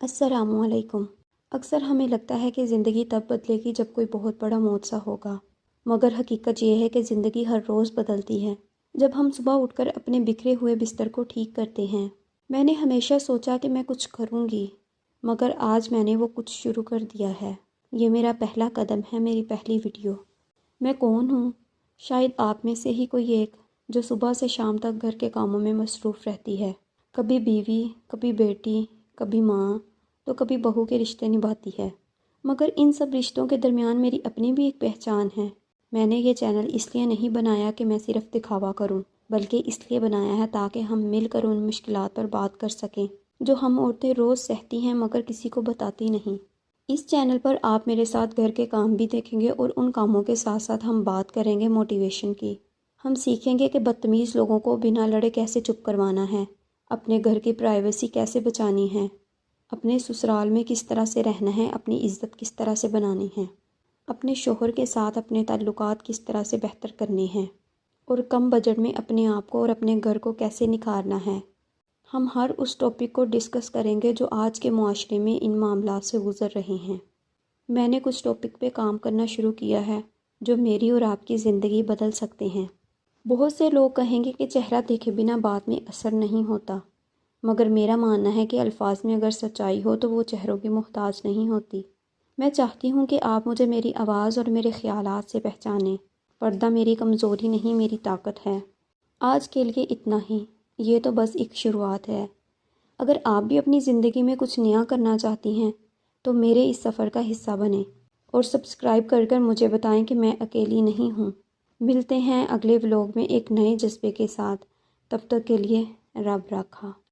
السلام علیکم۔ اکثر ہمیں لگتا ہے کہ زندگی تب بدلے گی جب کوئی بہت بڑا معجزہ ہوگا، مگر حقیقت یہ ہے کہ زندگی ہر روز بدلتی ہے۔ جب ہم صبح اٹھ کر اپنے بکھرے ہوئے بستر کو ٹھیک کرتے ہیں، میں نے ہمیشہ سوچا کہ میں کچھ کروں گی، مگر آج میں نے وہ کچھ شروع کر دیا ہے۔ یہ میرا پہلا قدم ہے، میری پہلی ویڈیو۔ میں کون ہوں؟ شاید آپ میں سے ہی کوئی ایک جو صبح سے شام تک گھر کے کاموں میں مصروف رہتی ہے، کبھی بیوی، کبھی بیٹی، کبھی ماں، تو کبھی بہو کے رشتے نبھاتی ہے۔ مگر ان سب رشتوں کے درمیان میری اپنی بھی ایک پہچان ہے۔ میں نے یہ چینل اس لیے نہیں بنایا کہ میں صرف دکھاوا کروں، بلکہ اس لیے بنایا ہے تاکہ ہم مل کر ان مشکلات پر بات کر سکیں جو ہم عورتیں روز سہتی ہیں مگر کسی کو بتاتی نہیں۔ اس چینل پر آپ میرے ساتھ گھر کے کام بھی دیکھیں گے اور ان کاموں کے ساتھ ساتھ ہم بات کریں گے موٹیویشن کی۔ ہم سیکھیں گے کہ بدتمیز لوگوں کو بنا لڑے کیسے چپ کروانا ہے، اپنے گھر کی پرائیویسی کیسے بچانی ہے، اپنے سسرال میں کس طرح سے رہنا ہے، اپنی عزت کس طرح سے بنانی ہے، اپنے شوہر کے ساتھ اپنے تعلقات کس طرح سے بہتر کرنے ہیں، اور کم بجٹ میں اپنے آپ کو اور اپنے گھر کو کیسے نکھارنا ہے۔ ہم ہر اس ٹاپک کو ڈسکس کریں گے جو آج کے معاشرے میں ان معاملات سے گزر رہے ہیں۔ میں نے کچھ ٹاپک پہ کام کرنا شروع کیا ہے جو میری اور آپ کی زندگی بدل سکتے ہیں۔ بہت سے لوگ کہیں گے کہ چہرہ دیکھے بنا بات میں اثر نہیں ہوتا، مگر میرا ماننا ہے کہ الفاظ میں اگر سچائی ہو تو وہ چہروں کی محتاج نہیں ہوتی۔ میں چاہتی ہوں کہ آپ مجھے میری آواز اور میرے خیالات سے پہچانیں۔ پردہ میری کمزوری نہیں، میری طاقت ہے۔ آج کے لیے اتنا ہی، یہ تو بس ایک شروعات ہے۔ اگر آپ بھی اپنی زندگی میں کچھ نیا کرنا چاہتی ہیں تو میرے اس سفر کا حصہ بنیں اور سبسکرائب کر کر مجھے بتائیں کہ میں اکیلی نہیں ہوں۔ ملتے ہیں اگلے ولاگ میں ایک نئے جذبے کے ساتھ۔ تب تک کے لیے رب راکھا۔